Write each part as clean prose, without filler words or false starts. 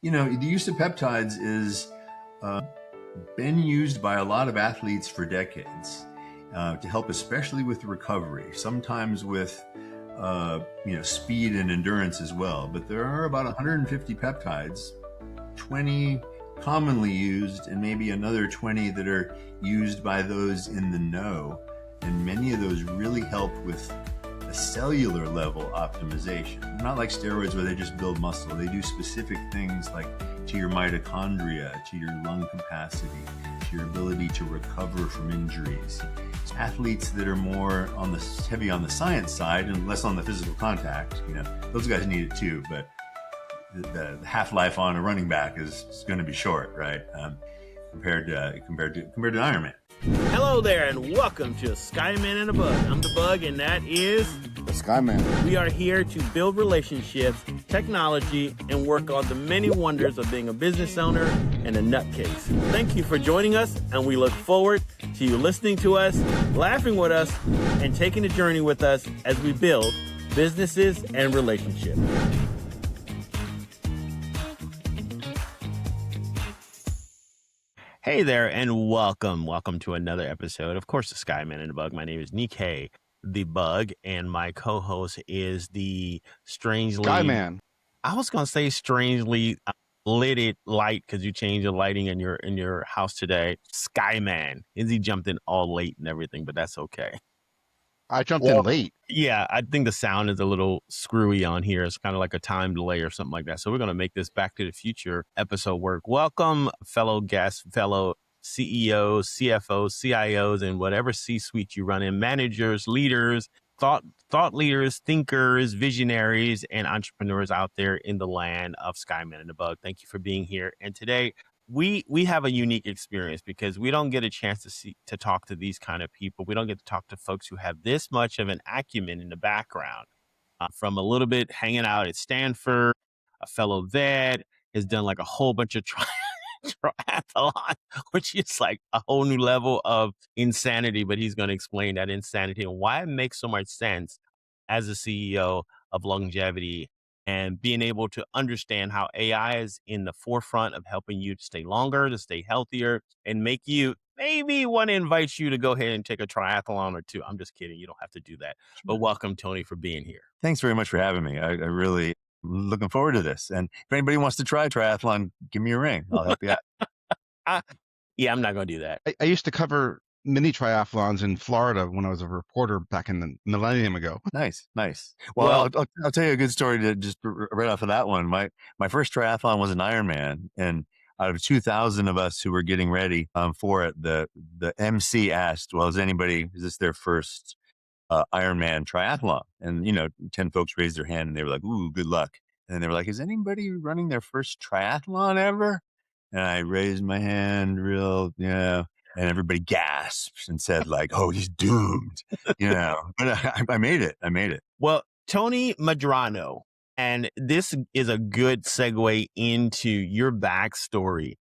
The use of peptides is been used by a lot of athletes for decades to help, especially with recovery, sometimes with speed and endurance as well. But there are about 150 peptides, 20 commonly used, and maybe another 20 that are used by those in the know. And many of those really help with a cellular level optimization. Not like steroids where they just build muscle. They do specific things like to your mitochondria, to your lung capacity, to your ability to recover from injuries. So athletes that are more heavy on the science side and less on the physical contact, those guys need it too, but the half-life on a running back is going to be short, right? Compared to an Ironman. Hello there, and welcome to Skyman and a Bug. I'm the Bug, and that is the Skyman. We are here to build relationships, technology, and work on the many wonders of being a business owner and a nutcase. Thank you for joining us, and we look forward to you listening to us, laughing with us, and taking the journey with us as we build businesses and relationships. Hey there, and welcome to another episode. Of course, the Skyman and the Bug. My name is Nikkei, the Bug, and my co-host is the strangely... Skyman. I was going to say strangely lit light because you changed the lighting in your house today. Skyman. Izzy jumped in all late and everything, but that's okay. I jumped in late. Yeah, I think the sound is a little screwy on here. It's kind of like a time delay or something like that. So we're going to make this Back to the Future episode work. Welcome, fellow guests, fellow CEOs, CFOs, CIOs, and whatever C-suite you run in, managers, leaders, thought leaders, thinkers, visionaries, and entrepreneurs out there in the land of Skyman and the Bug. Thank you for being here. And today, we have a unique experience because we don't get a chance to talk to these kind of people. We don't get to talk to folks who have this much of an acumen in the background. From a little bit hanging out at Stanford, a fellow vet, has done like a whole bunch of triathlon, which is like a whole new level of insanity. But he's going to explain that insanity and why it makes so much sense as a CEO of longevity and being able to understand how AI is in the forefront of helping you to stay longer, to stay healthier, and make you maybe want to invite you to go ahead and take a triathlon or two. I'm just kidding. You don't have to do that. But welcome, Tony, for being here. Thanks very much for having me. I really looking forward to this. And if anybody wants to try triathlon, give me a ring. I'll help you out. Yeah, I'm not going to do that. I used to cover mini triathlons in Florida when I was a reporter back in the millennium ago. Nice. Well, I'll tell you a good story to just right off of that one. My first triathlon was an Ironman, and out of 2,000 of us who were getting ready for it, the MC asked, "Well, is this their first Ironman triathlon?" And 10 folks raised their hand, and they were like, "Ooh, good luck." And they were like, "Is anybody running their first triathlon ever?" And I raised my hand and everybody gasped and said like, "Oh, he's doomed," but I made it. Well, Tony Medrano, and this is a good segue into your backstory.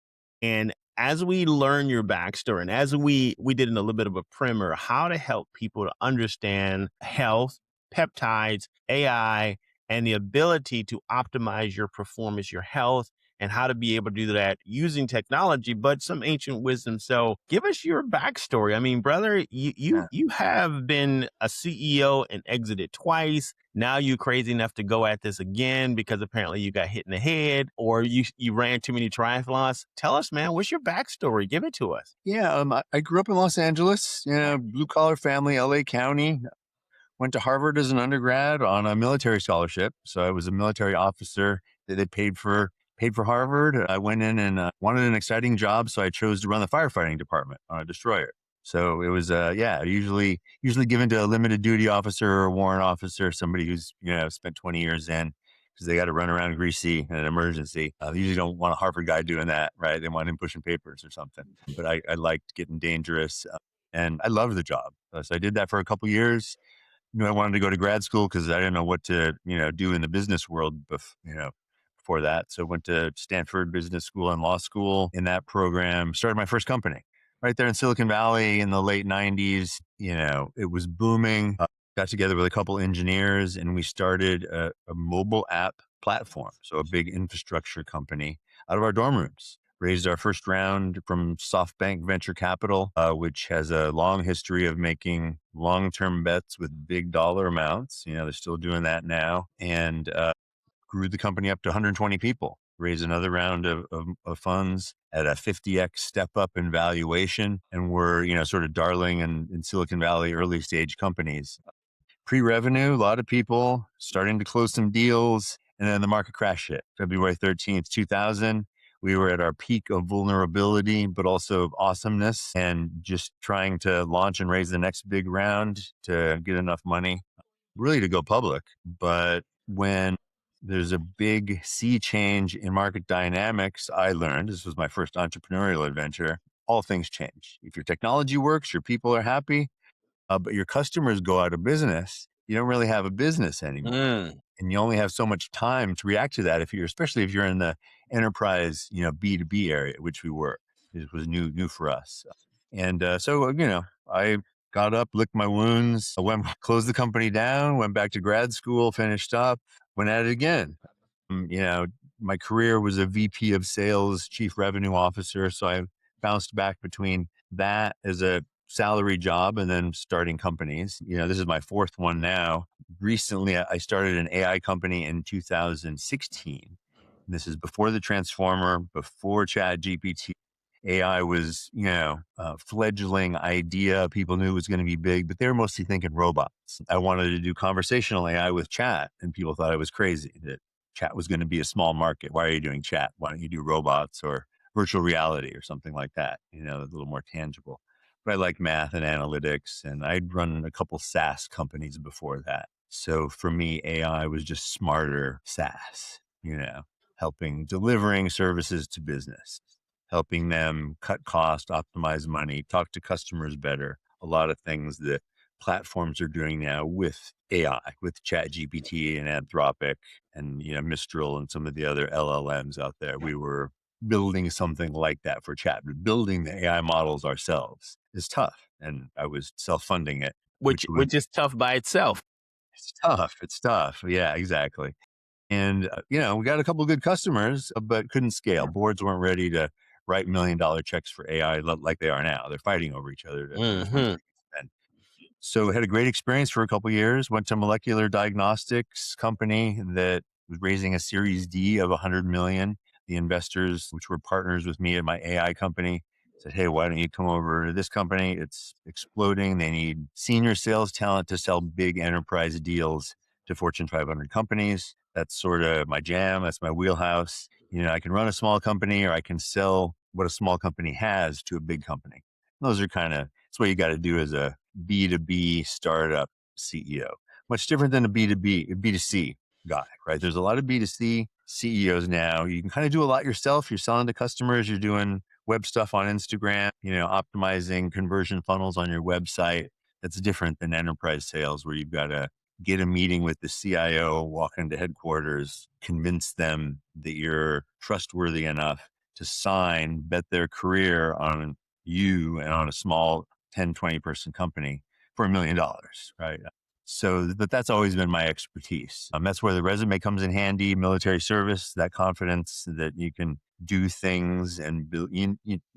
And as we learn your backstory, and as we did in a little bit of a primer, how to help people to understand health, peptides, AI, and the ability to optimize your performance, your health, and how to be able to do that using technology, but some ancient wisdom. So give us your backstory. I mean, brother, you have been a CEO and exited twice. Now you're crazy enough to go at this again because apparently you got hit in the head or you ran too many triathlons. Tell us, man, what's your backstory? Give it to us. Yeah, I grew up in Los Angeles, blue collar family, LA County. Went to Harvard as an undergrad on a military scholarship. So I was a military officer that they paid for Harvard. I went in and wanted an exciting job, so I chose to run the firefighting department on a destroyer. So it was, usually given to a limited duty officer or a warrant officer, somebody who's spent 20 years in, because they got to run around greasy in an emergency. They usually don't want a Harvard guy doing that, right? They want him pushing papers or something. But I liked getting dangerous, and I loved the job. So I did that for a couple years. I wanted to go to grad school because I didn't know what to do in the business world before that. So went to Stanford Business School and Law School. In that program, started my first company right there in Silicon Valley in the late 90s. It was booming. Got together with a couple engineers and we started a mobile app platform. So a big infrastructure company out of our dorm rooms. Raised our first round from SoftBank Venture Capital, which has a long history of making long-term bets with big dollar amounts. They're still doing that now. And grew the company up to 120 people, raised another round of funds at a 50x step up in valuation. And we're, sort of darling in Silicon Valley early stage companies. Pre-revenue, a lot of people starting to close some deals. And then the market crash hit February 13th, 2000. We were at our peak of vulnerability, but also of awesomeness, and just trying to launch and raise the next big round to get enough money, really to go public. But when there's a big sea change in market dynamics, I learned, this was my first entrepreneurial adventure, all things change. If your technology works, your people are happy, but your customers go out of business, you don't really have a business anymore. And you only have so much time to react to that, especially if you're in the enterprise, B2B area, which we were. It was new for us. And so, I got up, licked my wounds, closed the company down, went back to grad school, finished up, went at it again. My career was a VP of sales, chief revenue officer. So I bounced back between that as a salary job and then starting companies. This is my fourth one now. Recently, I started an AI company in 2016. This is before the Transformer, before Chat GPT. AI was, a fledgling idea. People knew it was going to be big, but they were mostly thinking robots. I wanted to do conversational AI with chat, and people thought I was crazy, that chat was going to be a small market. Why are you doing chat? Why don't you do robots or virtual reality or something like that? A little more tangible. But I like math and analytics, and I'd run a couple SaaS companies before that. So for me, AI was just smarter SaaS, delivering services to business, helping them cut cost, optimize money, talk to customers better. A lot of things that platforms are doing now with AI, with ChatGPT and Anthropic and, Mistral and some of the other LLMs out there. We were building something like that for chat, but building the AI models ourselves is tough. And I was self-funding it. Which is tough by itself. It's tough. Yeah, exactly. And, we got a couple of good customers, but couldn't scale. Boards weren't ready to write $1 million checks for AI like they are now. They're fighting over each other. So had a great experience for a couple of years, went to a molecular diagnostics company that was raising a Series D of 100 million. The investors, which were partners with me at my AI company, said, hey, why don't you come over to this company? It's exploding. They need senior sales talent to sell big enterprise deals to Fortune 500 companies. That's sort of my jam. That's my wheelhouse. I can run a small company, or I can sell what a small company has to a big company. Those are it's what you got to do as a B2B startup CEO. Much different than a B2C guy, right? There's a lot of B2C CEOs now. You can kind of do a lot yourself. You're selling to customers. You're doing web stuff on Instagram, optimizing conversion funnels on your website. That's different than enterprise sales, where you've got to get a meeting with the CIO, walk into headquarters, convince them that you're trustworthy enough to bet their career on you and on a small 10, 20 person company for $1 million, right? So, but that's always been my expertise. That's where the resume comes in handy, military service, that confidence that you can do things, and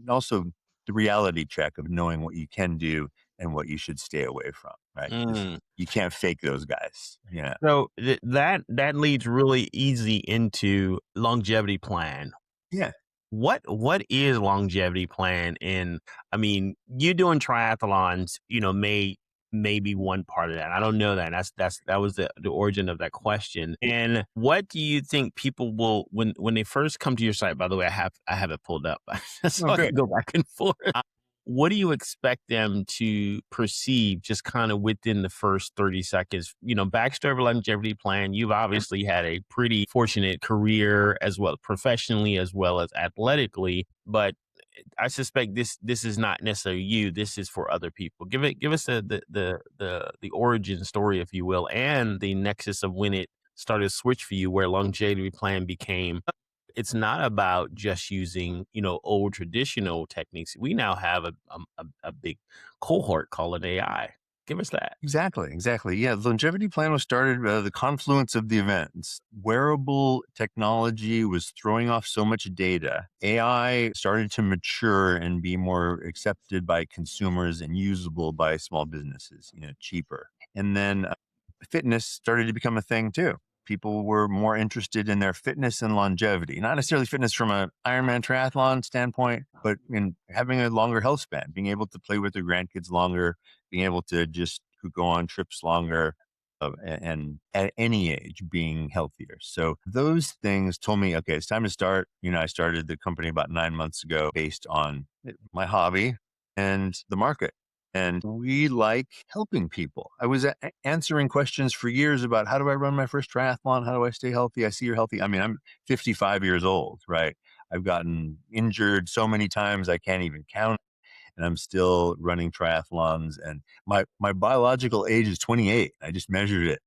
also the reality check of knowing what you can do and what you should stay away from, right? You can't fake those guys. Yeah. So that leads really easy into longevity plan. Yeah. What is longevity plan? And I mean, you doing triathlons, may be one part of that. I don't know that. That was the origin of that question. And what do you think people will, when they first come to your site? By the way, I have it pulled up, so I can go back and forth. What do you expect them to perceive just kind of within the first 30 seconds? Backstory of a longevity plan. You've obviously had a pretty fortunate career, as well professionally as well as athletically, but I suspect this is not necessarily you. This is for other people. Give us the origin story, if you will, and the nexus of when it started to switch for you, where longevity plan became. It's not about just using, old traditional techniques. We now have a big cohort called an AI. Give us that. Exactly. Yeah, the longevity plan was started the confluence of the events. Wearable technology was throwing off so much data. AI started to mature and be more accepted by consumers and usable by small businesses, cheaper. And then fitness started to become a thing too. People were more interested in their fitness and longevity, not necessarily fitness from an Ironman triathlon standpoint, but in having a longer health span, being able to play with their grandkids longer, being able to just go on trips longer, and at any age being healthier. So those things told me, okay, it's time to start. I started the company about 9 months ago based on my hobby and the market. And we like helping people. I was answering questions for years about how do I run my first triathlon? How do I stay healthy? I see you're healthy. I mean, I'm 55 years old, right? I've gotten injured so many times I can't even count, and I'm still running triathlons. And my biological age is 28. I just measured it,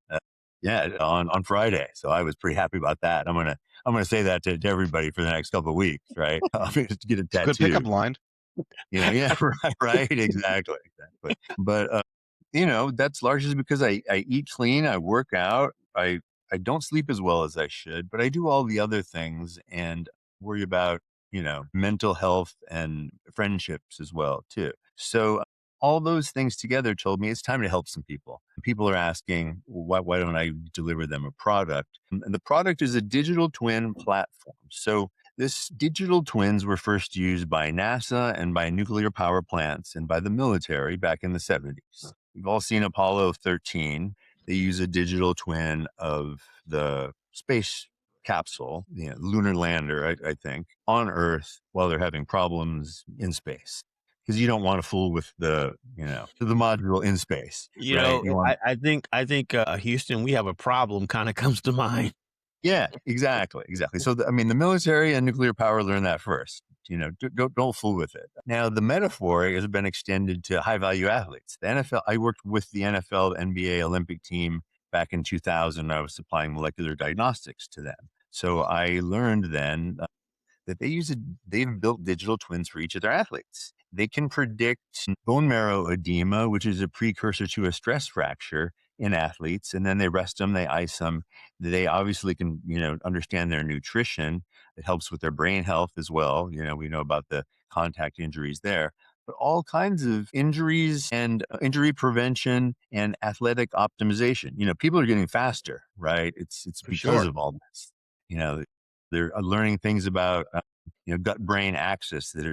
on Friday. So I was pretty happy about that. I'm gonna say that to everybody for the next couple of weeks, right? I'll just get a It's a good tattoo. pickup line. Yeah, right, exactly. But that's largely because I eat clean, I work out, I don't sleep as well as I should, but I do all the other things and worry about mental health and friendships as well too. So all those things together told me it's time to help some people. People are asking, why don't I deliver them a product? And the product is a digital twin platform. So this digital twins were first used by NASA and by nuclear power plants and by the military back in the 70s. We've all seen Apollo 13. They use a digital twin of the space capsule, lunar lander, I think, on Earth while they're having problems in space. Because you don't want to fool with the module in space, right? You want I think Houston, we have a problem kind of comes to mind. Yeah, exactly. So, the military and nuclear power learned that first. Don't fool with it. Now, the metaphor has been extended to high value athletes. The NFL, I worked with the NFL, NBA Olympic team back in 2000. I was supplying molecular diagnostics to them. So I learned then that they've built digital twins for each of their athletes. They can predict bone marrow edema, which is a precursor to a stress fracture in athletes. And then they rest them, they ice them. They obviously can, understand their nutrition. It helps with their brain health as well. We know about the contact injuries there, but all kinds of injuries and injury prevention and athletic optimization. People are getting faster, right? It's For because sure. of all this. They're learning things about gut-brain axis that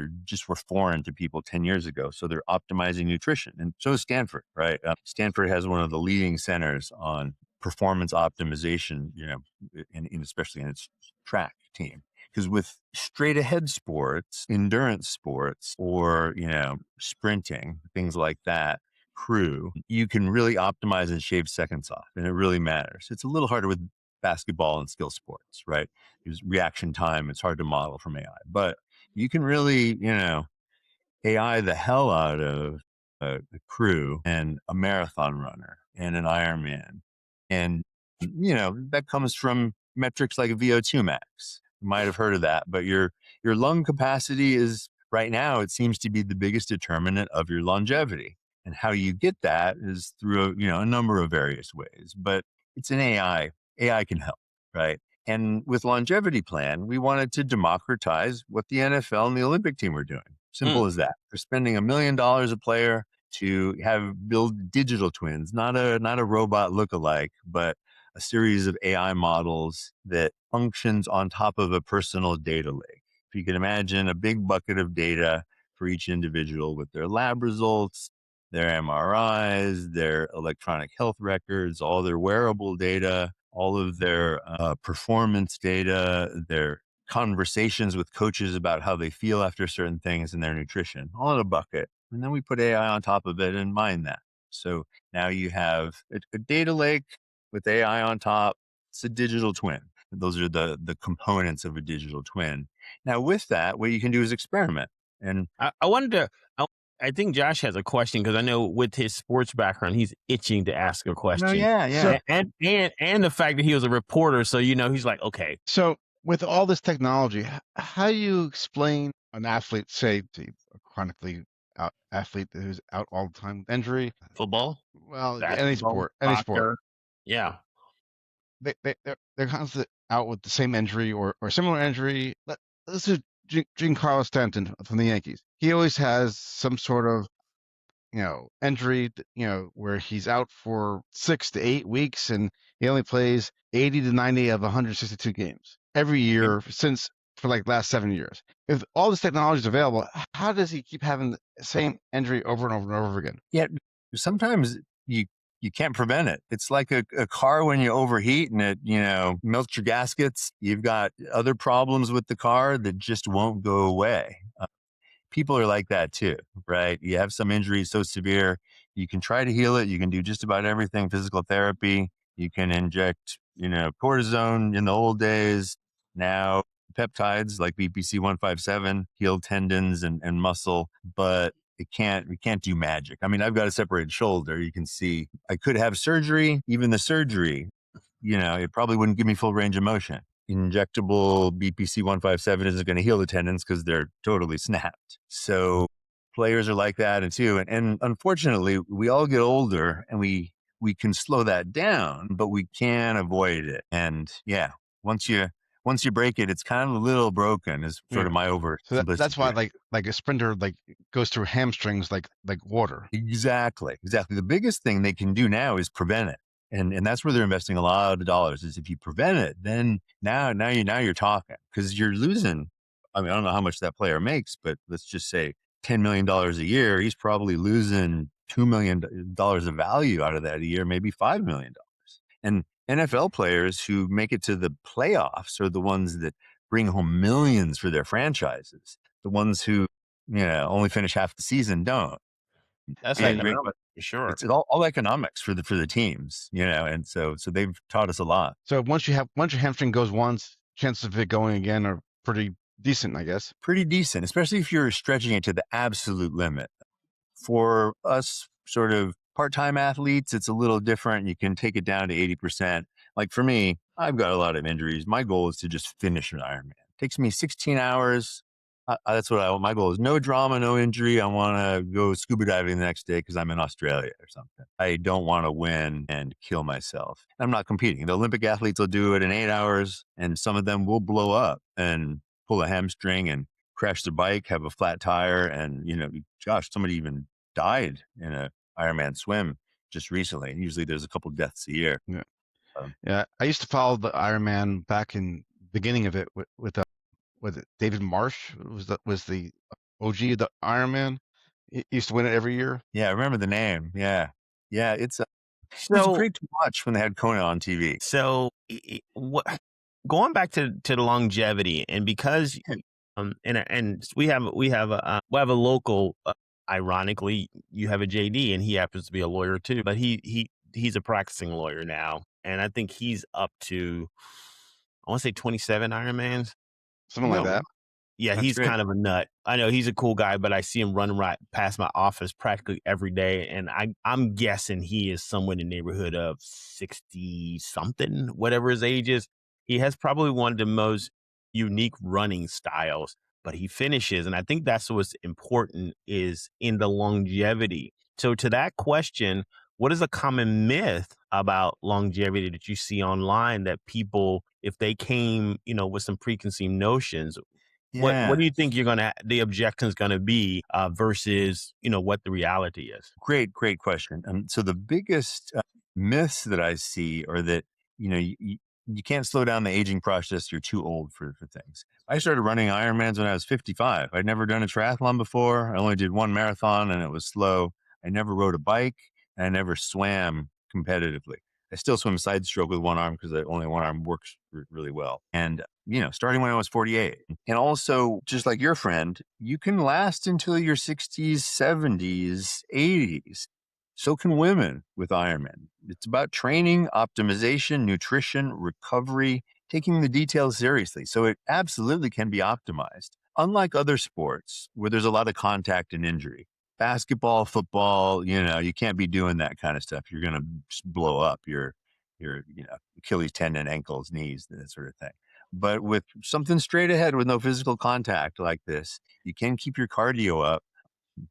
were foreign to people 10 years ago. So they're optimizing nutrition. And so is Stanford, right? Stanford has one of the leading centers on performance optimization, especially in its track team. Because with straight ahead sports, endurance sports, or, sprinting, things like that, crew, you can really optimize and shave seconds off. And it really matters. It's a little harder with basketball and skill sports, right? There's reaction time. It's hard to model from AI, but you can really, AI the hell out of a crew and a marathon runner and an Ironman. And, that comes from metrics like VO2 max. You might have heard of that, but your lung capacity is right now, it seems to be the biggest determinant of your longevity. And how you get that is through, a number of various ways, but it's an AI. AI can help, right? And with longevity plan, we wanted to democratize what the NFL and the Olympic team were doing. Simple as that. They're spending $1 million a player to build digital twins, not a robot lookalike, but a series of AI models that functions on top of a personal data lake. If you can imagine a big bucket of data for each individual with their lab results, their MRIs, their electronic health records, all their wearable data, all of their performance data, their conversations with coaches about how they feel after certain things and their nutrition, all in a bucket. And then we put AI on top of it and mine that. So now you have a data lake with AI on top. It's a digital twin. Those are the components of a digital twin. Now with that, what you can do is experiment. And I wanted to. I think Josh has a question because I know with his sports background, he's itching to ask a question. So- And the fact that he was a reporter, so he's like, okay. So with all this technology, how do you explain an athlete, say, a chronically athlete who's out all the time with injury. Football, Well, any basketball, sport, any sport. soccer. Yeah. They're constantly out with the same injury or similar injury. This is Giancarlo Stanton from the Yankees. He always has some sort of injury, where he's out for 6 to 8 weeks and he only plays 80 to 90 of 162 games every year for like last 7 years. If all this technology is available, how does he keep having the same injury over and over and over again? Yeah, sometimes you can't prevent it. It's like a car when you overheat and it, melts your gaskets. You've got other problems with the car that just won't go away. People are like that too, right? You have some injury so severe, you can try to heal it. You can do just about everything, physical therapy. You can inject, cortisone in the old days. Now, peptides like BPC 157 heal tendons and muscle, but we can't do magic. I mean, I've got a separated shoulder. You can see I could have surgery. Even the surgery, it probably wouldn't give me full range of motion. Injectable BPC 157 isn't going to heal the tendons because they're totally snapped. So players are like that and unfortunately we all get older and we can slow that down, but we can't avoid it. And yeah, once you break it, it's kind of a little broken is sort of my So oversimplistic that's why view. like a sprinter goes through hamstrings like water. Exactly. The biggest thing they can do now is prevent it. And that's where they're investing a lot of dollars is if you prevent it, then now you're talking because you're losing. I mean, I don't know how much that player makes, but let's just say $10 million a year. He's probably losing $2 million of value out of that a year, maybe $5 million. And NFL players who make it to the playoffs are the ones that bring home millions for their franchises. The ones who, only finish half the season don't. That's And economic for sure. it's all economics for the teams, and so they've taught us a lot. So once your hamstring goes once, chances of it going again are pretty decent, I guess. Pretty decent, especially if you're stretching it to the absolute limit. For us sort of part-time athletes, it's a little different. You can take it down to 80%. Like for me, I've got a lot of injuries. My goal is to just finish an Ironman. It takes me 16 hours. That's what I want. My goal is no drama, no injury. I want to go scuba diving the next day because I'm in Australia or something. I don't want to win and kill myself. I'm not competing. The Olympic athletes will do it in 8 hours, and some of them will blow up and pull a hamstring and crash their bike, have a flat tire, and gosh, somebody even died in a Ironman swim just recently. And usually there's a couple deaths a year. Yeah. Yeah. I used to follow the Ironman back in the beginning of it with David Marsh was the OG of the Ironman. He used to win it every year. Yeah, I remember the name. Yeah. It was great to watch when they had Kona on TV. So what? Going back to the longevity, and because and we have a local. Ironically, you have a JD, and he happens to be a lawyer too. But he's a practicing lawyer now, and I think he's up to I want to say 27 Ironmans, something like that. Yeah, he's kind of a nut. I know he's a cool guy, but I see him running right past my office practically every day. And I'm guessing he is somewhere in the neighborhood of 60 something, whatever his age is. He has probably one of the most unique running styles, but he finishes. And I think that's what's important is in the longevity. So to that question, what is a common myth about longevity that you see online that people, if they came, with some preconceived notions, what do you think the objection is gonna be versus what the reality is? Great question. So the biggest myths that I see are that you can't slow down the aging process. You're too old for things. I started running Ironmans when I was 55. I'd never done a triathlon before. I only did one marathon and it was slow. I never rode a bike and I never swam competitively. I still swim side stroke with one arm because only one arm works really well. And, starting when I was 48. And also, just like your friend, you can last until your 60s, 70s, 80s. So can women with Ironman. It's about training, optimization, nutrition, recovery, taking the details seriously. So it absolutely can be optimized. Unlike other sports where there's a lot of contact and injury. Basketball, football, you can't be doing that kind of stuff. You're going to just blow up your Achilles tendon, ankles, knees, that sort of thing. But with something straight ahead with no physical contact like this, you can keep your cardio up.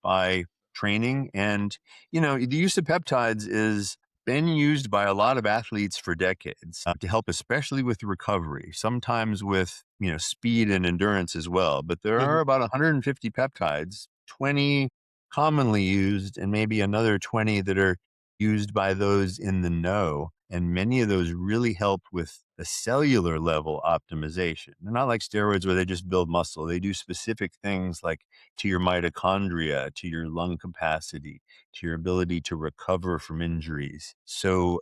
by training. And, the use of peptides is been used by a lot of athletes for decades to help, especially with recovery, sometimes with, speed and endurance as well. But there are about 150 peptides, 20 commonly used, and maybe another 20 that are used by those in the know. And many of those really help with the cellular level optimization. They're not like steroids where they just build muscle. They do specific things like to your mitochondria, to your lung capacity, to your ability to recover from injuries. So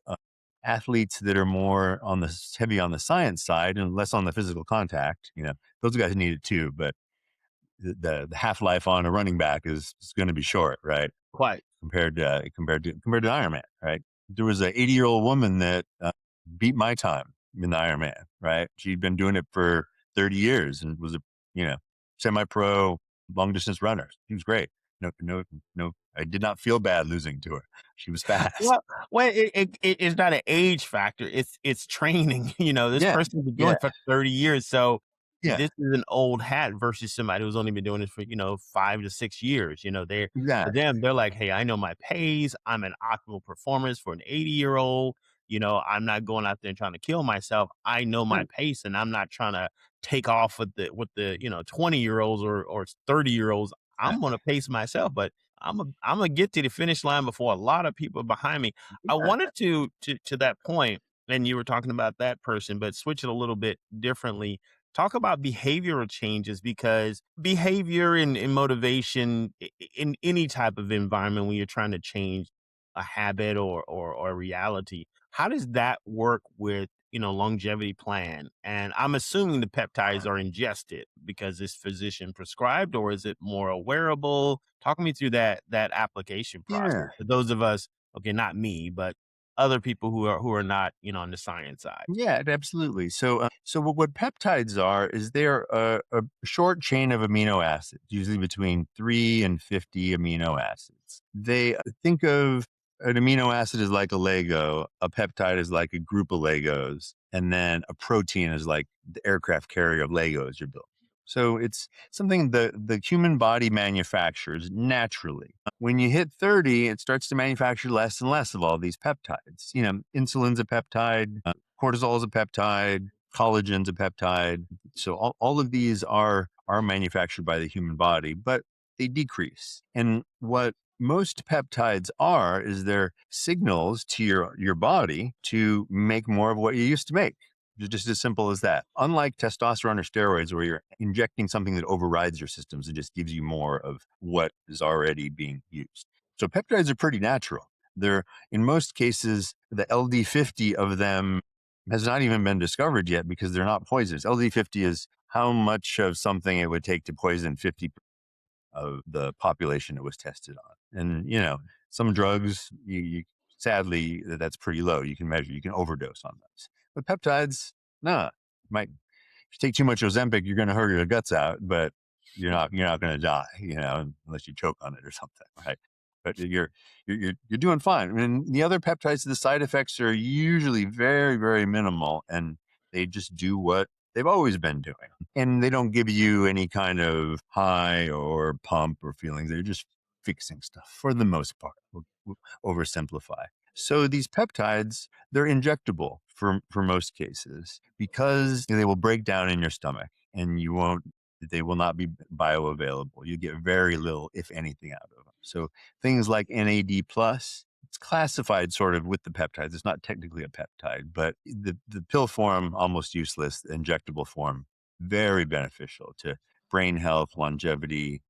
athletes that are more on the heavy on the science side and less on the physical contact, those guys need it too. But the half-life on a running back is going to be short, right? Quite. Compared to Ironman, right? There was an 80-year-old woman that beat my time in the Ironman, right? She'd been doing it for 30 years and was a semi-pro long distance runner. She was great. No, I did not feel bad losing to her. She was fast. Well, it's not an age factor. It's training. This Yeah, person's been doing it for 30 years. So yeah, this is an old hat versus somebody who's only been doing this for, 5 to 6 years. For exactly. them, they're like, hey, I know my pace. I'm an optimal performance for an 80-year-old. I'm not going out there and trying to kill myself. I know my pace and I'm not trying to take off with the 20-year-olds or 30-year-olds. I'm going to pace myself, but I'm gonna get to the finish line before a lot of people behind me. I wanted to that point, and you were talking about that person, but switch it a little bit differently. Talk about behavioral changes, because behavior and motivation in any type of environment when you're trying to change a habit or a reality, how does that work with longevity plan? And I'm assuming the peptides are ingested because it's physician prescribed, or is it more a wearable? Talk me through that application process Yeah. for those of us, okay, not me, but other people who are not on the science side. Yeah, absolutely. So what peptides are is they're a short chain of amino acids, usually between 3 and 50 amino acids. They think of an amino acid as like a Lego, a peptide is like a group of Legos, and then a protein is like the aircraft carrier of Legos you're building. So it's something the human body manufactures naturally. When you hit 30, it starts to manufacture less and less of all these peptides. Insulin's a peptide, cortisol is a peptide, collagen's a peptide. So all of these are manufactured by the human body, but they decrease. And what most peptides are is they're signals to your body to make more of what you used to make. Just as simple as that. Unlike testosterone or steroids, where you're injecting something that overrides your systems and just gives you more of what is already being used. So peptides are pretty natural. They're, in most cases, the LD50 of them has not even been discovered yet because they're not poisonous. LD50 is how much of something it would take to poison 50% of the population it was tested on. And, some drugs, you sadly, that's pretty low. You can measure, you can overdose on those. But peptides, no, if you take too much Ozempic, you're going to hurt your guts out, but you're not going to die, unless you choke on it or something, right? But you're doing fine. I mean, the other peptides, the side effects are usually very, very minimal, and they just do what they've always been doing. And they don't give you any kind of high or pump or feelings. They're just fixing stuff for the most part. We'll oversimplify. So these peptides, they're injectable for most cases because they will break down in your stomach and they will not be bioavailable. You get very little, if anything, out of them. So things like NAD+, it's classified sort of with the peptides. It's not technically a peptide, but the pill form, almost useless. The injectable form, very beneficial to brain health, longevity,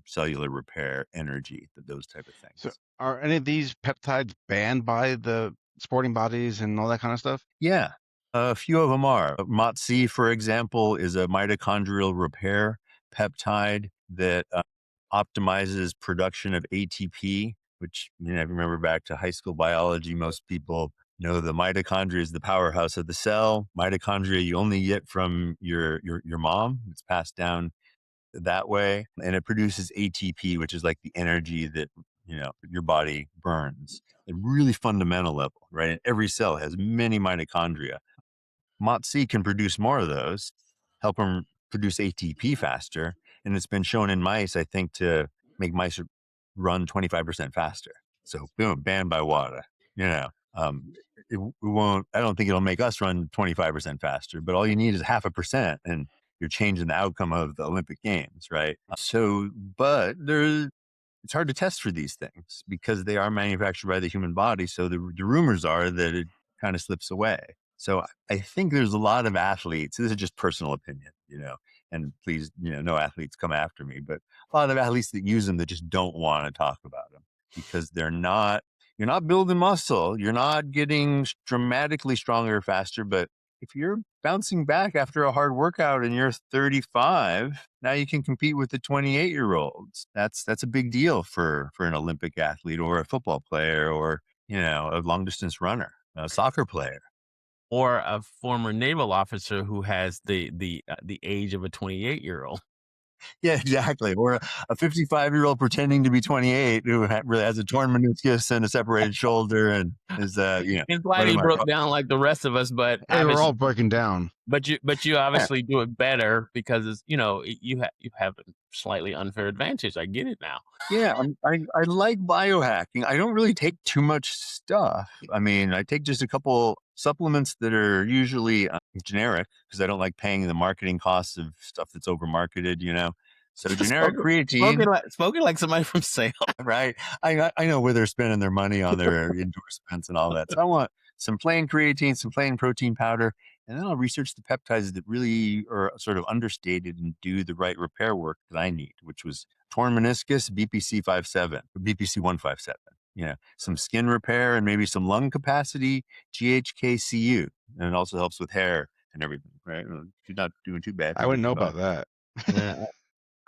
cellular repair, energy, those type of things. So are any of these peptides banned by the sporting bodies and all that kind of stuff? Yeah, a few of them are. MOTS-c, for example, is a mitochondrial repair peptide that optimizes production of ATP, which, if you remember back to high school biology, most people know the mitochondria is the powerhouse of the cell. Mitochondria you only get from your mom. It's passed down that way. And it produces ATP, which is like the energy that, your body burns. A really fundamental level, right? And every cell has many mitochondria. MOTS-c can produce more of those, help them produce ATP faster. And it's been shown in mice, I think, to make mice run 25% faster. So boom, banned by WADA. It won't. I don't think it'll make us run 25% faster. But all you need is 0.5%, and you're changing the outcome of the Olympic Games, right? But it's hard to test for these things because they are manufactured by the human body. So the rumors are that it kind of slips away. So I think there's a lot of athletes. This is just personal opinion, and please, no athletes come after me, but a lot of athletes that use them that just don't want to talk about them because you're not building muscle. You're not getting dramatically stronger or faster, but if you're bouncing back after a hard workout and you're 35, now you can compete with the 28-year-olds. That's a big deal for an Olympic athlete or a football player or, a long distance runner, a soccer player. Or a former naval officer who has the age of a 28-year-old. Yeah, exactly. Or a 55-year-old pretending to be 28 who really has a torn meniscus and a separated shoulder and is, It's why he broke down like the rest of us, but hey, we're all breaking down. But you obviously do it better because it's, you have a slightly unfair advantage. I get it now. Yeah, I like biohacking. I don't really take too much stuff. I mean, I take just a couple supplements that are usually generic because I don't like paying the marketing costs of stuff that's over marketed, So generic creatine. Spoken like somebody from sales. Right. I know where they're spending their money on their endorsements and all that. So I want some plain creatine, some plain protein powder, and then I'll research the peptides that really are sort of understated and do the right repair work that I need, which was torn meniscus, BPC 157, some skin repair and maybe some lung capacity, GHKCU. And it also helps with hair and everything, right? You're not doing too bad. I wouldn't know about that. Yeah,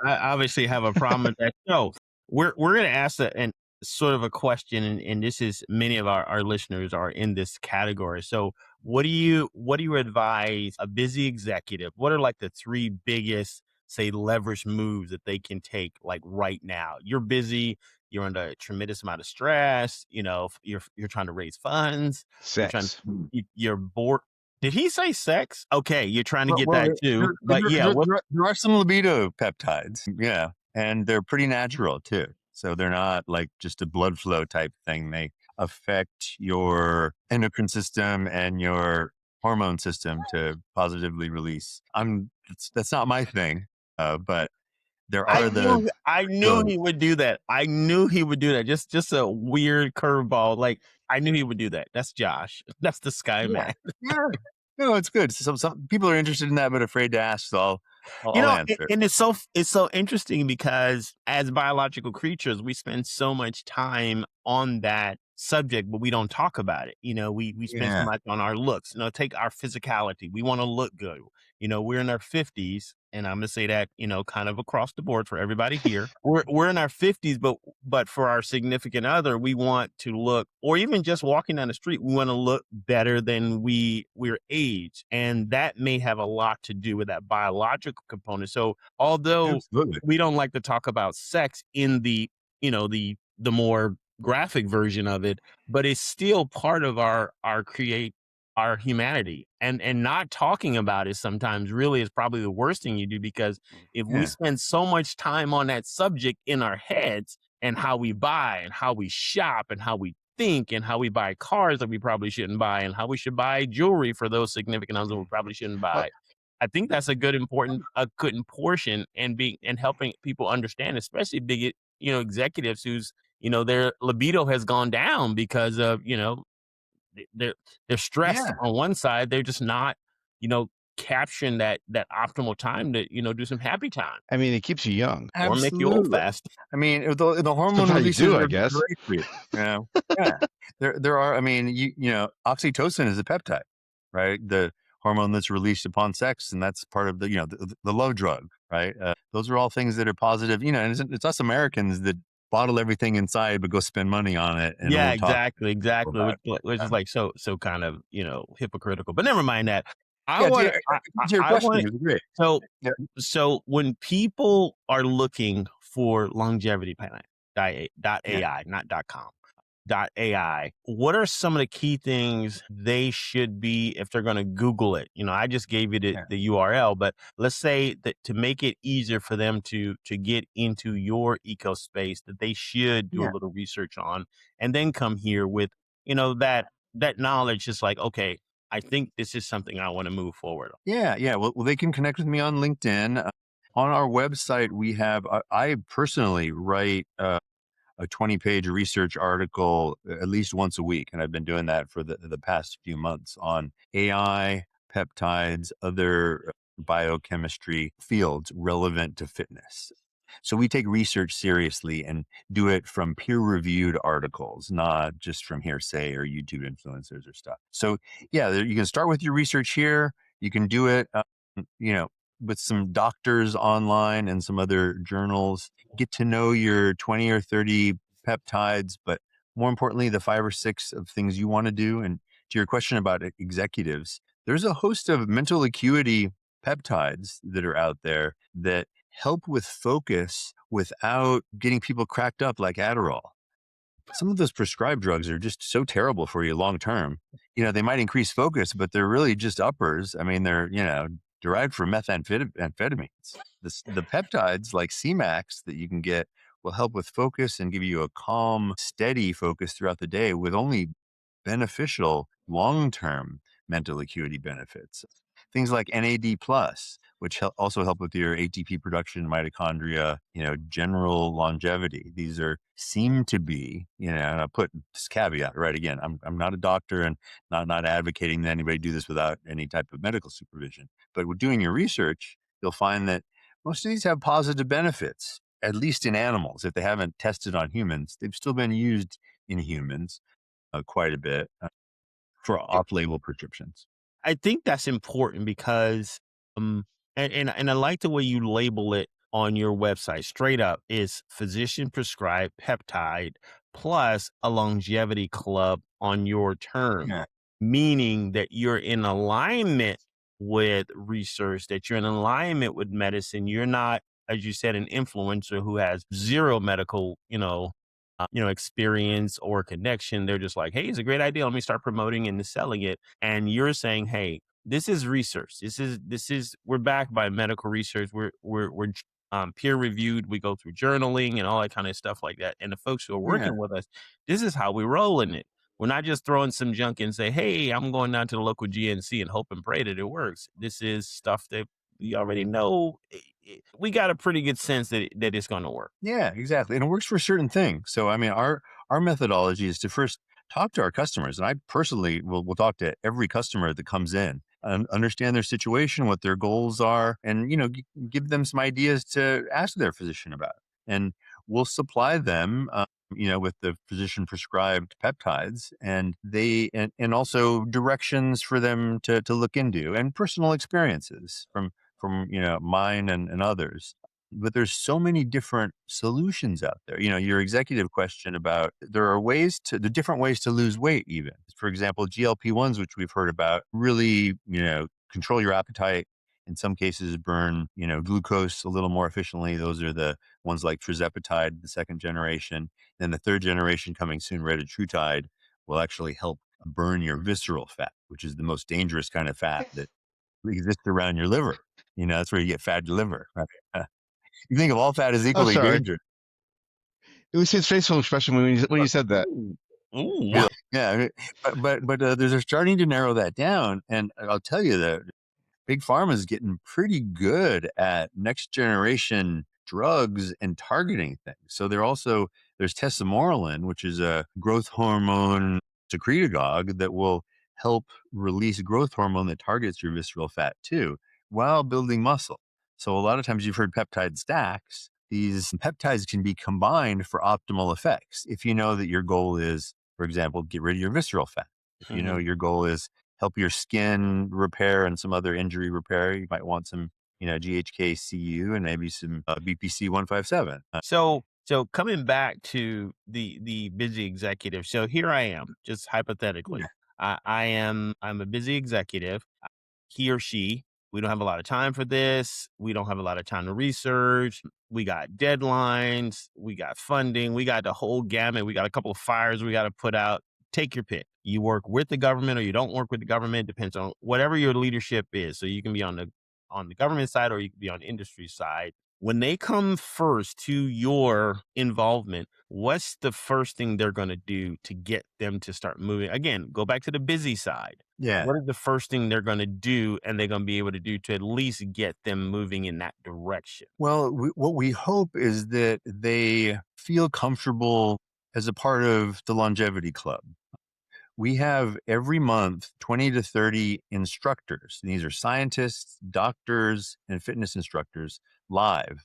I obviously have a problem with that. So we're going to ask and sort of a question, and this is many of our listeners are in this category. So what do you advise a busy executive? What are like the 3 biggest, say, leverage moves that they can take like right now? You're busy, you're under a tremendous amount of stress, you're trying to raise funds, Sex. you're bored. Did he say sex? Okay, you're trying to get that too. There are some libido peptides, yeah, and they're pretty natural too. So they're not like just a blood flow type thing. They affect your endocrine system and your hormone system to positively release. That's not my thing, but there are I knew he would do that. I knew he would do that. Just a weird curveball. Like I knew he would do that. That's Josh. That's the Skyman. Yeah. No, it's good. So some people are interested in that, but afraid to ask. So I'll answer. And it's so interesting because as biological creatures, we spend so much time on that subject, but we don't talk about it. We spend so much on our looks. Take our physicality. We want to look good. We're in our 50s, and I'm gonna say that, kind of across the board for everybody here. We're in our 50s, but for our significant other, we want to look, or even just walking down the street, we want to look better than we're aged, and that may have a lot to do with that biological component. So although Absolutely. we don't like to talk about sex in the more graphic version of it, but it's still part of our humanity, and not talking about it sometimes really is probably the worst thing you do, because if we spend so much time on that subject in our heads and how we buy and how we shop and how we think and how we buy cars that we probably shouldn't buy and how we should buy jewelry for those significant others that we probably shouldn't buy. I think that's a good portion and helping people understand, especially big, executives whose, their libido has gone down because of, they're stressed on one side. They're just not, capturing that optimal time to, do some happy time. I mean, it keeps you young. Or make you old fast. I mean, the hormone releases I guess. great for you. Yeah. There are, I mean, oxytocin is a peptide, right? The hormone that's released upon sex, and that's part of the, the love drug, right? Those are all things that are positive, and it's us Americans that bottle everything inside but go spend money on it. And exactly. Which is like so kind of, hypocritical. But never mind that. So when people are looking for longevity plan, .ai, not .com, AI. What are some of the key things they should be if they're going to Google it? I just gave you the URL, but let's say that to make it easier for them to get into your eco space, that they should do a little research on, and then come here with that knowledge. Just like, okay, I think this is something I want to move forward on. Yeah. Well, they can connect with me on LinkedIn. On our website, we have, I personally write a 20-page research article at least once a week. And I've been doing that for the past few months on AI, peptides, other biochemistry fields relevant to fitness. So we take research seriously and do it from peer-reviewed articles, not just from hearsay or YouTube influencers or stuff. So yeah, you can start with your research here. You can do it, with some doctors online and some other journals. Get to know your 20 or 30 peptides, but more importantly, the 5 or 6 of things you want to do. And to your question about executives, there's a host of mental acuity peptides that are out there that help with focus without getting people cracked up like Adderall. Some of those prescribed drugs are just so terrible for you long term. They might increase focus, but they're really just uppers. I mean, they're, derived from methamphetamines. The peptides like CMAX that you can get will help with focus and give you a calm, steady focus throughout the day with only beneficial long-term mental acuity benefits. Things like NAD+, which also help with your ATP production, mitochondria, general longevity. These seem to be, and I put this caveat right again. I'm not a doctor and not advocating that anybody do this without any type of medical supervision. But with doing your research, you'll find that most of these have positive benefits, at least in animals. If they haven't tested on humans, they've still been used in humans quite a bit for off-label prescriptions. I think that's important because, and I like the way you label it on your website. Straight up is physician prescribed peptide plus a longevity club on your term, meaning that you're in alignment with research, that you're in alignment with medicine. You're not, as you said, an influencer who has zero medical, experience or connection. They're just like, hey, it's a great idea. Let me start promoting and selling it. And you're saying, hey, this is research. This is we're backed by medical research. We're peer reviewed. We go through journaling and all that kind of stuff like that. And the folks who are working with us, this is how we roll in it. We're not just throwing some junk and say, hey, I'm going down to the local GNC and hope and pray that it works. This is stuff that we already know. We got a pretty good sense that it's going to work. Yeah, exactly. And it works for certain things. So, I mean, our methodology is to first talk to our customers. And I personally will talk to every customer that comes in and understand their situation, what their goals are, and, give them some ideas to ask their physician about. And we'll supply them, with the physician prescribed peptides and and also directions for them to look into and personal experiences from mine and others. But there's so many different solutions out there. Your executive question about there are the different ways to lose weight even. For example, GLP-1s, which we've heard about, really, control your appetite. In some cases, burn, glucose a little more efficiently. Those are the ones like tirzepatide, the 2nd generation. Then the 3rd generation coming soon, retatrutide, will actually help burn your visceral fat, which is the most dangerous kind of fat that exists around your liver. That's where you get fatty liver. Right? You think of all fat as Oh, equally sorry. dangerous. It was his facial expression when you said that. Ooh. Yeah, but they're starting to narrow that down, and I'll tell you that Big Pharma is getting pretty good at next generation drugs and targeting things. So there's tesamorelin, which is a growth hormone secretagogue that will help release growth hormone that targets your visceral fat too, while building muscle. So a lot of times you've heard peptide stacks. These peptides can be combined for optimal effects. If you know that your goal is, for example, get rid of your visceral fat. If you know your goal is help your skin repair and some other injury repair, you might want some, GHK-Cu and maybe some BPC 157. So coming back to the busy executive. So here I am, just hypothetically. I'm a busy executive. He or she we don't have a lot of time for this. We don't have a lot of time to research. We got deadlines. We got funding. We got the whole gamut. We got a couple of fires we got to put out. Take your pick. You work with the government or you don't work with the government. Depends on whatever your leadership is. So you can be on the government side or you can be on the industry side. When they come first to your involvement, what's the first thing they're going to do to get them to start moving? Again, go back to the busy side. Yeah. What is the first thing they're going to do and they're going to be able to do to at least get them moving in that direction? Well, what we hope is that they feel comfortable as a part of the longevity club. We have every month 20 to 30 instructors. These are scientists, doctors, and fitness instructors live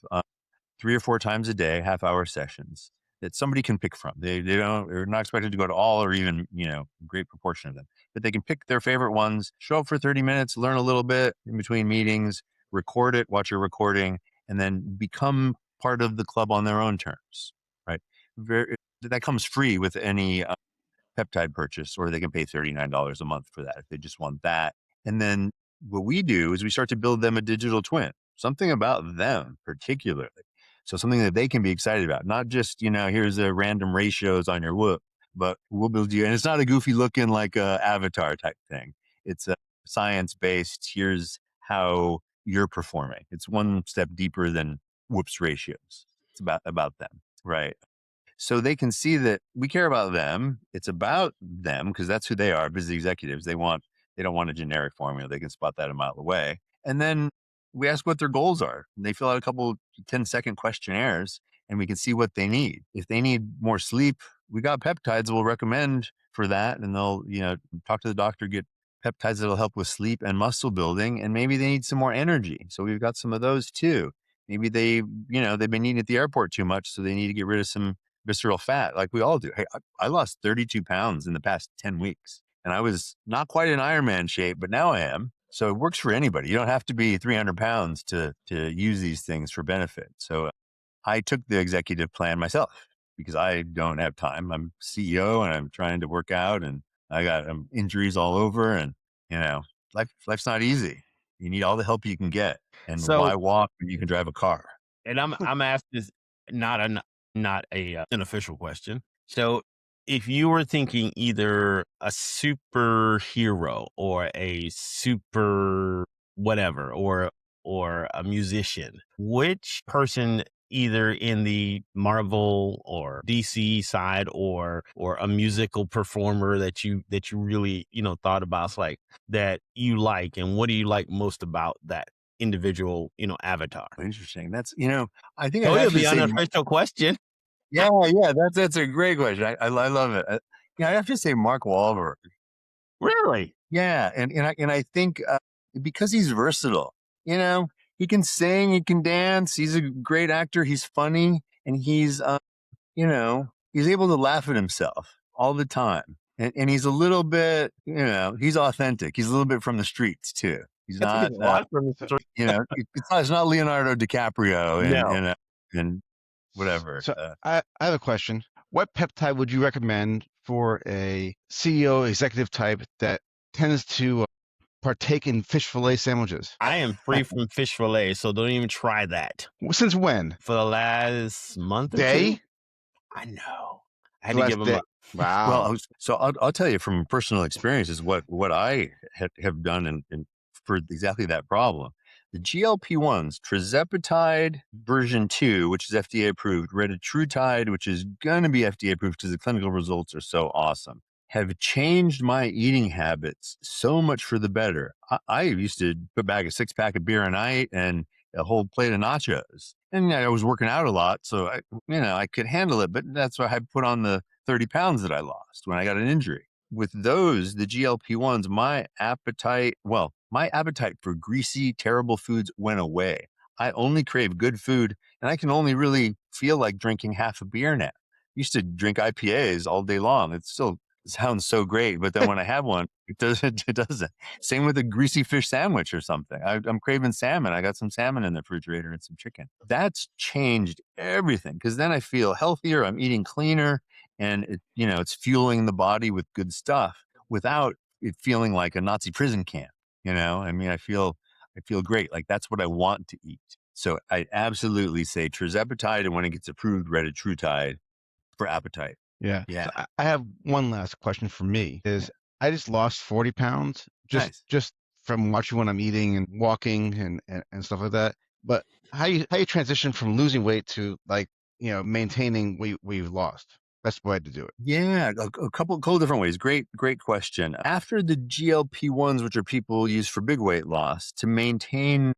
3 or 4 times a day, half-hour sessions that somebody can pick from. They're not expected to go to all or even, a great proportion of them, but they can pick their favorite ones, show up for 30 minutes, learn a little bit in between meetings, record it, watch your recording, and then become part of the club on their own terms, right? That comes free with any peptide purchase, or they can pay $39 a month for that if they just want that. And then what we do is we start to build them a digital twin, something about them particularly. So something that they can be excited about, not just, here's the random ratios on your whoop, but we'll build you. And it's not a goofy looking like a avatar type thing. It's a science-based, here's how you're performing. It's one step deeper than whoops ratios. It's about them, right? So they can see that we care about them. It's about them because that's who they are, busy executives. They don't want a generic formula. They can spot that a mile away. And then we ask what their goals are. And they fill out a couple 10-second questionnaires and we can see what they need. If they need more sleep, we got peptides we'll recommend for that. And they'll, talk to the doctor, get peptides that'll help with sleep and muscle building. And maybe they need some more energy. So we've got some of those too. Maybe they've been eating at the airport too much. So they need to get rid of some visceral fat like we all do. Hey, I lost 32 pounds in the past 10 weeks and I was not quite in Ironman shape, but now I am. So it works for anybody. You don't have to be 300 pounds to use these things for benefit. So I took the executive plan myself because I don't have time. I'm CEO and I'm trying to work out and I got injuries all over and, life's not easy. You need all the help you can get. And why walk when you can drive a car? And I'm asked this not a an official question. So if you were thinking either a superhero or a super whatever or a musician, which person either in the Marvel or DC side or a musical performer that you really, thought about like that you like, and what do you like most about that individual, avatar? Interesting. That's, I think Oh, I'd it'll have to be say, an unofficial question. yeah, that's a great question. I love it. I have to say Mark Wahlberg. Really? Yeah, and I think because he's versatile, he can sing, he can dance, he's a great actor, he's funny, and he's he's able to laugh at himself all the time, and he's a little bit, he's authentic. He's a little bit from the streets too. He's not, it's not Leonardo DiCaprio No. and whatever. So I have a question. What peptide would you recommend for a CEO executive type that tends to partake in fish fillet sandwiches? I am free from fish fillet, so don't even try that. Since when? For the last month or Day? two? I know. I had The to last give him day. up. Wow. Well, so I'll tell you from personal experience is what I have done and for exactly that problem. The GLP-1s, tirzepatide version 2, which is FDA approved, retatrutide, which is going to be FDA approved because the clinical results are so awesome, have changed my eating habits so much for the better. I used to put back a 6-pack of beer a night and a whole plate of nachos. And I was working out a lot, so I could handle it. But that's why I put on the 30 pounds that I lost when I got an injury. With those, the GLP-1s, my appetite for greasy, terrible foods went away. I only crave good food, and I can only really feel like drinking half a beer now. I used to drink IPAs all day long. It still sounds so great, but then when I have one, it doesn't. Same with a greasy fish sandwich or something. I'm craving salmon. I got some salmon in the refrigerator and some chicken. That's changed everything because then I feel healthier. I'm eating cleaner, and it's fueling the body with good stuff without it feeling like a Nazi prison camp. I feel I feel great. Like that's what I want to eat. So I absolutely say tirzepatide, and when it gets approved, retatrutide for appetite. Yeah. Yeah. So I have one last question for me is I just lost 40 pounds Nice. just from watching what I'm eating and walking and stuff like that. But how you transition from losing weight to like, maintaining weight we've lost? That's the way to do it. Yeah, a couple different ways. Great question. After the GLP-1s, which are people use for big weight loss, to maintain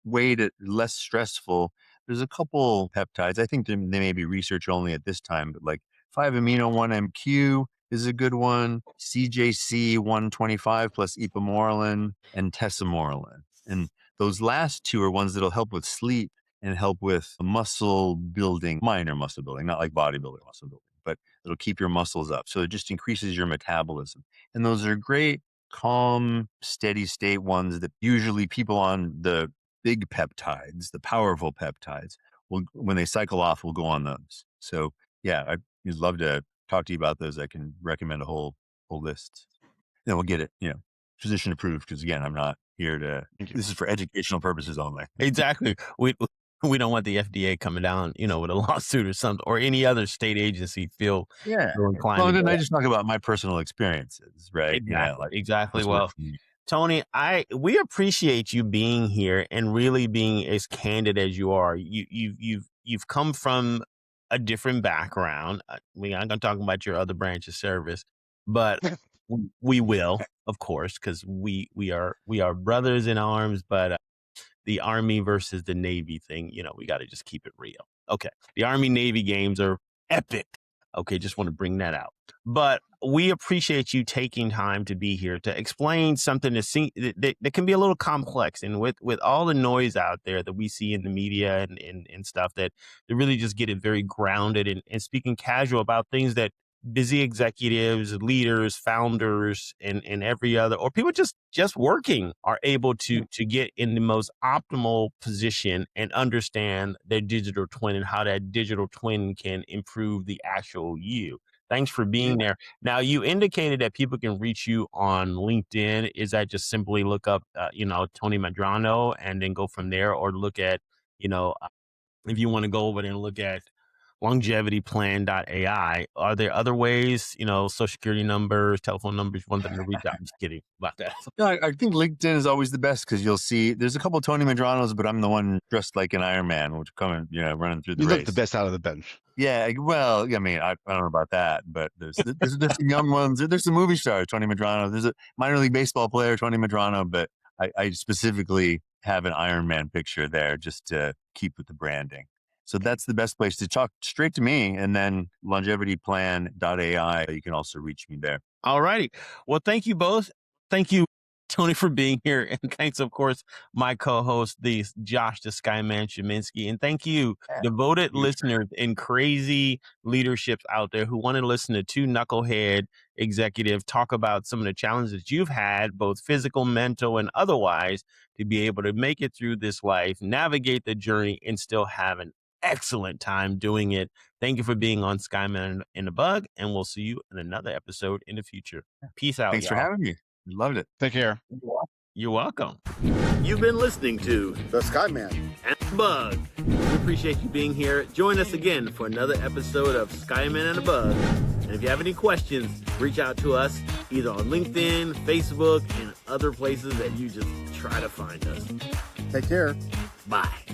weight at less stressful, there's a couple peptides. I think they may be research only at this time, but like 5-amino-1-MQ is a good one, CJC 125 plus ipamorelin and tesamorelin. And those last two are ones that'll help with sleep and help with muscle building, minor muscle building, not like bodybuilding muscle building, but it'll keep your muscles up. So it just increases your metabolism. And those are great, calm, steady state ones that usually people on the big peptides, the powerful peptides, will, when they cycle off, will go on those. So yeah, I'd love to talk to you about those. I can recommend a whole list. Then we'll get it, physician approved, because again, I'm not here to, this is for educational purposes only. Exactly. We don't want the FDA coming down, with a lawsuit or something, or any other state agency feel inclined. Well, then I just talk about my personal experiences, right? Exactly. Well, Tony, we appreciate you being here and really being as candid as you are. You've come from a different background. I'm not gonna talk about your other branch of service, but we will, of course, because we are brothers in arms. But the Army versus the Navy thing, we got to just keep it real. Okay, the Army-Navy games are epic. Okay, just want to bring that out. But we appreciate you taking time to be here to explain something that can be a little complex. And with all the noise out there that we see in the media and stuff, that to really just get it very grounded and speaking casual about things that busy executives, leaders, founders, and every other, or people just working are able to get in the most optimal position and understand their digital twin and how that digital twin can improve the actual you. Thanks for being there. Now, you indicated that people can reach you on LinkedIn. Is that just simply look up, Tony Medrano and then go from there, or look at, if you want to go over there and look at longevityplan.ai. Are there other ways, social security numbers, telephone numbers, you want them to reach out? I'm just kidding about that. No, I think LinkedIn is always the best, because you'll see there's a couple of Tony Medranos, but I'm the one dressed like an Iron Man, which coming, running through the race. You look the best out of the bench. Yeah, well, I mean, I don't know about that, but there's some young ones. There's some movie stars, Tony Medrano. There's a minor league baseball player, Tony Medrano, but I specifically have an Iron Man picture there just to keep with the branding. So that's the best place to talk straight to me. And then longevityplan.ai, you can also reach me there. All righty. Well, thank you both. Thank you, Tony, for being here. And thanks, of course, my co-host, Josh, the Skyman Schuminsky. And thank you, devoted listeners and crazy leaderships out there who want to listen to two knucklehead executives talk about some of the challenges you've had, both physical, mental, and otherwise, to be able to make it through this life, navigate the journey, and still have an excellent time doing it. Thank you for being on Skyman and the Bug, and we'll see you in another episode in the future. Peace out. Thanks for having me. Loved it. Take care. You're welcome. You've been listening to The Skyman and the Bug. We appreciate you being here. Join us again for another episode of Skyman and the Bug. And if you have any questions, reach out to us either on LinkedIn, Facebook, and other places that you just try to find us. Take care. Bye.